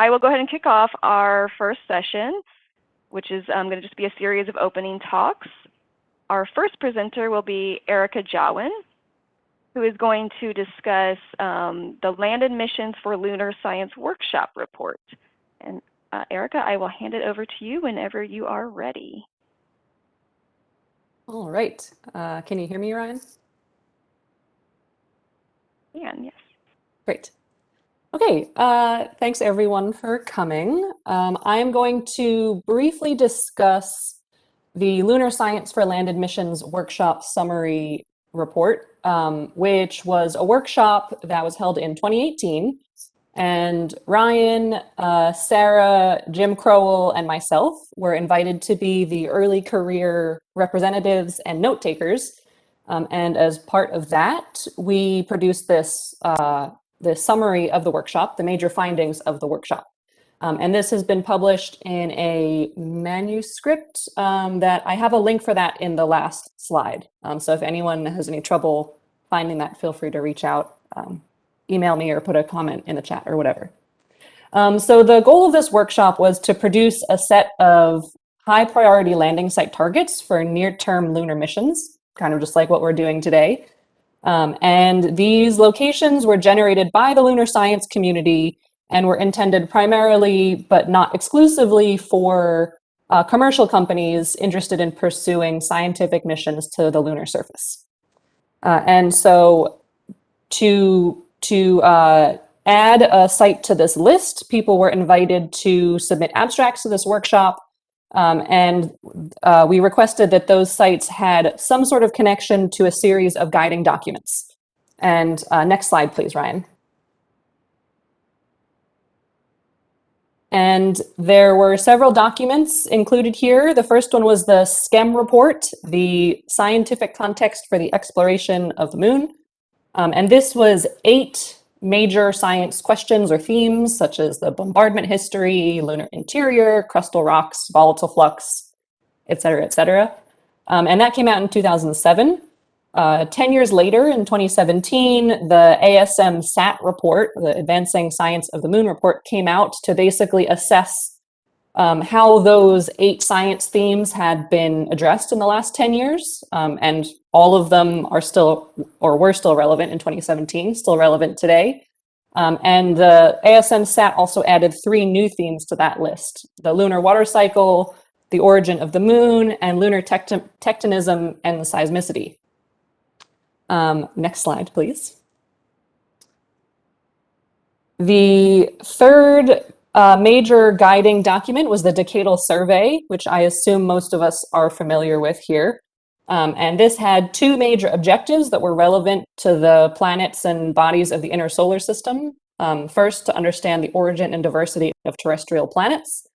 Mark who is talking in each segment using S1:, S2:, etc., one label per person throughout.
S1: I will go ahead and kick off our first session, which is going to just be a series of opening talks. Our first presenter will be Erica Jawin, who is going to discuss the Land Missions for Lunar Science Workshop report. And Erica, I will hand it over to you whenever you are ready.
S2: All right. Can you hear me, Ryan?
S1: Yes.
S2: Great. Okay, thanks everyone for coming. I'm going to briefly discuss the Lunar Science for Land Missions Workshop Summary Report, which was a workshop that was held in 2018. And Ryan, Sarah, Jim Crowell, and myself were invited to be the early career representatives and note takers. And as part of that, we produced this the summary of the workshop, the major findings of the workshop. And this has been published in a manuscript that I have a link for that in the last slide. So if anyone has any trouble finding that, feel free to reach out, email me or put a comment in the chat or whatever. So the goal of this workshop was to produce a set of high priority landing site targets for near-term lunar missions, kind of just like what we're doing today. And these locations were generated by the lunar science community and were intended primarily, but not exclusively, for commercial companies interested in pursuing scientific missions to the lunar surface. And so to add a site to this list, people were invited to submit abstracts to this workshop. And we requested that those sites had some sort of connection to a series of guiding documents. And next slide, please, Ryan. And there were several documents included here. The first one was the SCEM report, the Scientific Context for the Exploration of the Moon. And this was 8 major science questions or themes, such as the bombardment history, lunar interior, crustal rocks, volatile flux, et cetera, et cetera. And that came out in 2007. 10 years later, in 2017, the ASM SAT report, the Advancing Science of the Moon report, came out to basically assess how those 8 science themes had been addressed in the last 10 years. And all of them are still, or were still relevant in 2017, still relevant today. And the ASM SAT also added 3 new themes to that list: the lunar water cycle, the origin of the moon, and lunar tectonism and seismicity. Next slide, please. The third major guiding document was the Decadal Survey, which I assume most of us are familiar with here. And this had 2 major objectives that were relevant to the planets and bodies of the inner solar system. First, to understand the origin and diversity of terrestrial planets.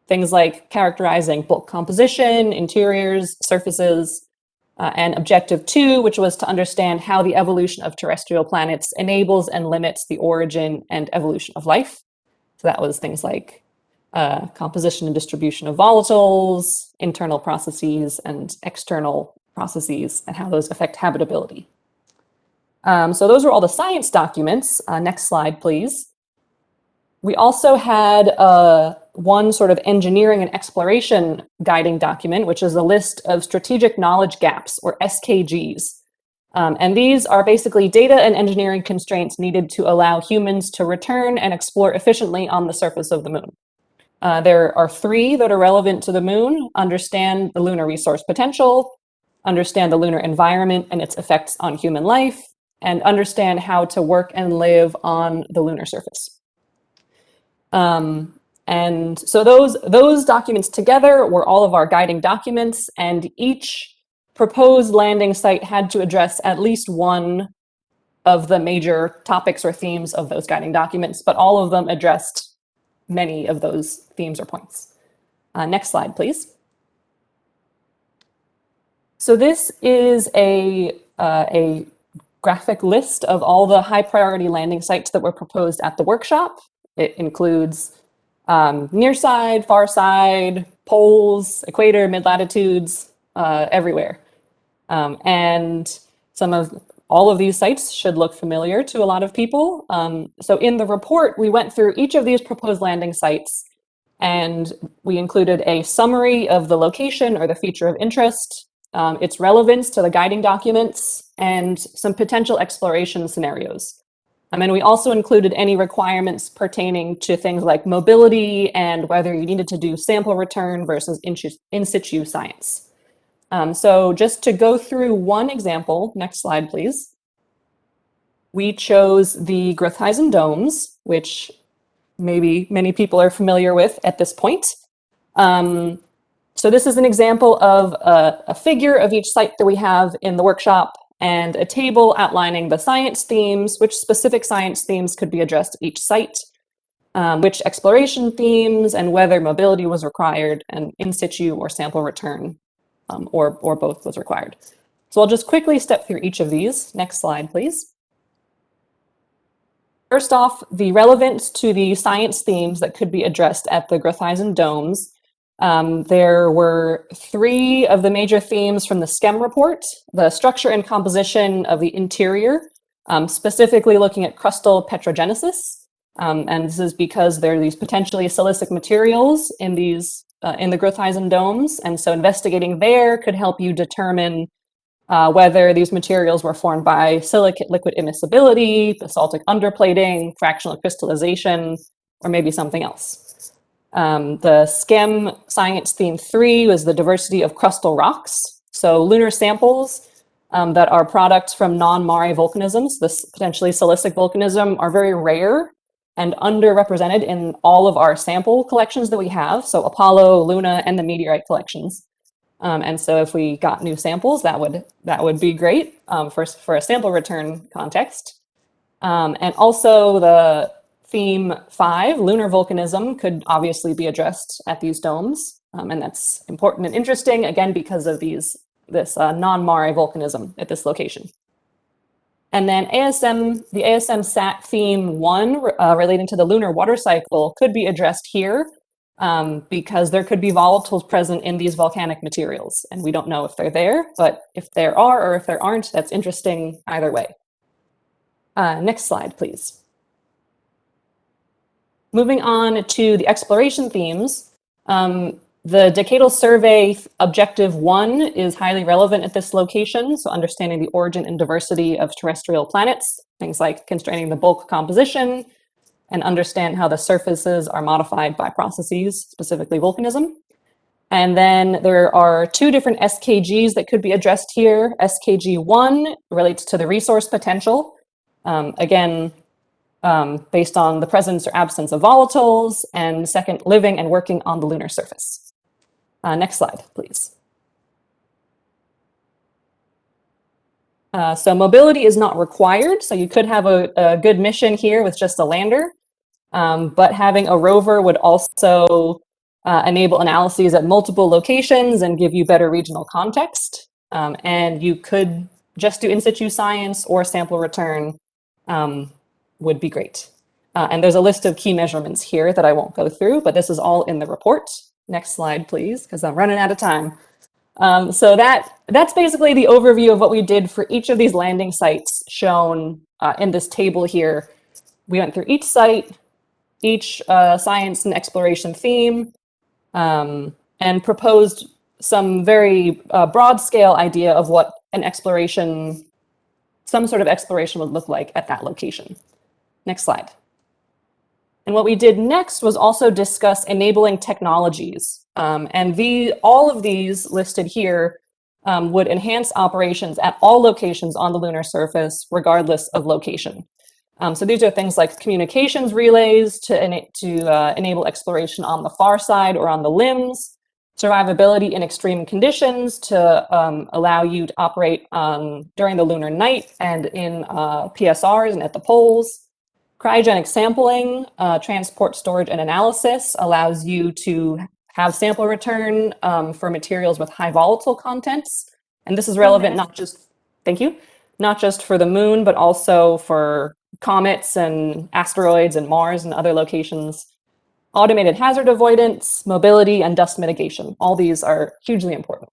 S2: Things like characterizing bulk composition, interiors, surfaces. And objective 2, which was to understand how the evolution of terrestrial planets enables and limits the origin and evolution of life. So that was things like composition and distribution of volatiles, internal processes and external processes, and how those affect habitability. So those were all the science documents. Next slide, please. We also had one sort of engineering and exploration guiding document, which is a list of strategic knowledge gaps, or SKGs. And these are basically data and engineering constraints needed to allow humans to return and explore efficiently on the surface of the moon. There are 3 that are relevant to the moon: understand the lunar resource potential, understand the lunar environment and its effects on human life, and understand how to work and live on the lunar surface. And so those documents together were all of our guiding documents, and each proposed landing site had to address at least one of the major topics or themes of those guiding documents, but all of them addressed many of those themes or points. Next slide, please. So this is a graphic list of all the high priority landing sites that were proposed at the workshop. It includes near side, far side, poles, equator, mid latitudes, everywhere. And all of these sites should look familiar to a lot of people. So in the report, we went through each of these proposed landing sites, and we included a summary of the location or the feature of interest, its relevance to the guiding documents, and some potential exploration scenarios. And we also included any requirements pertaining to things like mobility and whether you needed to do sample return versus in situ science. So just to go through one example, next slide, please. We chose the Grothuizen domes, which maybe many people are familiar with at this point. So this is an example of a figure of each site that we have in the workshop and a table outlining the science themes, which specific science themes could be addressed at each site, which exploration themes, and whether mobility was required, and in situ or sample return, or both was required. So I'll just quickly step through each of these. Next slide, please. First off, the relevance to the science themes that could be addressed at the Grothuizen domes. There were 3 of the major themes from the SCEM report: the structure and composition of the interior, specifically looking at crustal petrogenesis. And this is because there are these potentially silicic materials in these in the Grothuizen domes, and so investigating there could help you determine whether these materials were formed by silicate liquid immiscibility, basaltic underplating, fractional crystallization, or maybe something else. The SCEM science theme 3 was the diversity of crustal rocks. So lunar samples that are products from non-Mare volcanisms, this potentially silicic volcanism, are very rare and underrepresented in all of our sample collections that we have. So Apollo, Luna, and the meteorite collections. And so if we got new samples, that would be great for a sample return context. And also the theme 5, lunar volcanism, could obviously be addressed at these domes. And that's important and interesting, again, because of this non-Mare volcanism at this location. And then the ASM SAT theme 1, relating to the lunar water cycle, could be addressed here because there could be volatiles present in these volcanic materials. And we don't know if they're there, but if there are or if there aren't, that's interesting either way. Next slide, please. Moving on to the exploration themes, the decadal survey objective 1 is highly relevant at this location, so understanding the origin and diversity of terrestrial planets, things like constraining the bulk composition, and understand how the surfaces are modified by processes, specifically volcanism. And then there are 2 different SKGs that could be addressed here. SKG 1 relates to the resource potential, again, based on the presence or absence of volatiles, and second, living and working on the lunar surface. Next slide, please. So mobility is not required, so you could have a good mission here with just a lander, but having a rover would also enable analyses at multiple locations and give you better regional context. And you could just do in situ science or sample return would be great. And there's a list of key measurements here that I won't go through, but this is all in the report. Next slide, please, because I'm running out of time. So that's basically the overview of what we did for each of these landing sites shown in this table here. We went through each site, each science and exploration theme, and proposed some very broad scale idea of what some sort of exploration would look like at that location. Next slide. And what we did next was also discuss enabling technologies. And all of these listed here would enhance operations at all locations on the lunar surface, regardless of location. So these are things like communications relays to enable exploration on the far side or on the limbs, survivability in extreme conditions to allow you to operate during the lunar night and in PSRs and at the poles. Cryogenic sampling, transport, storage, and analysis allows you to have sample return for materials with high volatile contents. And this is relevant not just for the moon, but also for comets and asteroids and Mars and other locations. Automated hazard avoidance, mobility, and dust mitigation. All these are hugely important.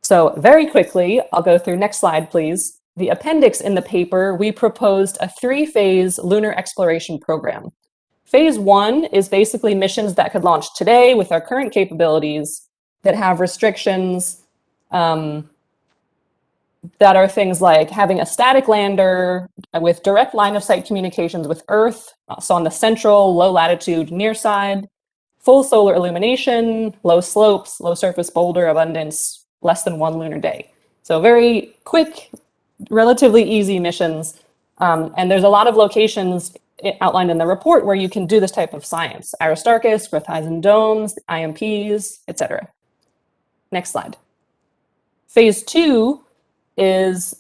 S2: So very quickly, I'll go through next slide, please. the appendix in the paper, we proposed a 3-phase lunar exploration program. Phase 1 is basically missions that could launch today with our current capabilities that have restrictions that are things like having a static lander with direct line of sight communications with Earth, so on the central low latitude near side, full solar illumination, low slopes, low surface boulder abundance, less than 1 lunar day. So very quick, relatively easy missions. And there's a lot of locations outlined in the report where you can do this type of science: Aristarchus, Grotthisen domes, IMPs, etc. Next slide. Phase 2 is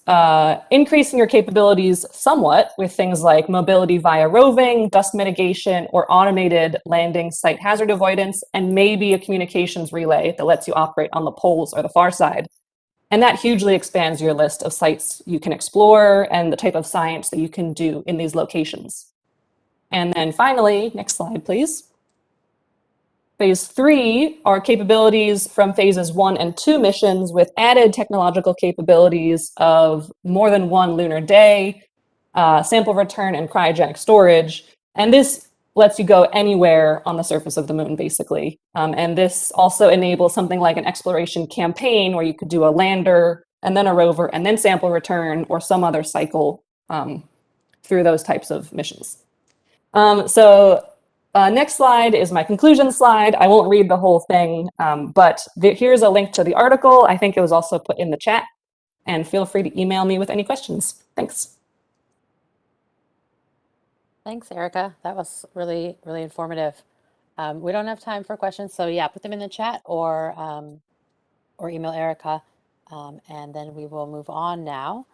S2: increasing your capabilities somewhat with things like mobility via roving, dust mitigation, or automated landing site hazard avoidance, and maybe a communications relay that lets you operate on the poles or the far side. And that hugely expands your list of sites you can explore and the type of science that you can do in these locations. And then finally, next slide, please. Phase 3 are capabilities from phases 1 and 2 missions with added technological capabilities of more than 1 lunar day, sample return, and cryogenic storage. And this lets you go anywhere on the surface of the moon, basically. And this also enables something like an exploration campaign where you could do a lander and then a rover and then sample return, or some other cycle through those types of missions. Next slide is my conclusion slide. I won't read the whole thing, but here's a link to the article. I think it was also put in the chat, and feel free to email me with any questions. Thanks.
S3: Thanks, Erica. That was really, really informative. We don't have time for questions, so yeah, put them in the chat or email Erica, and then we will move on now.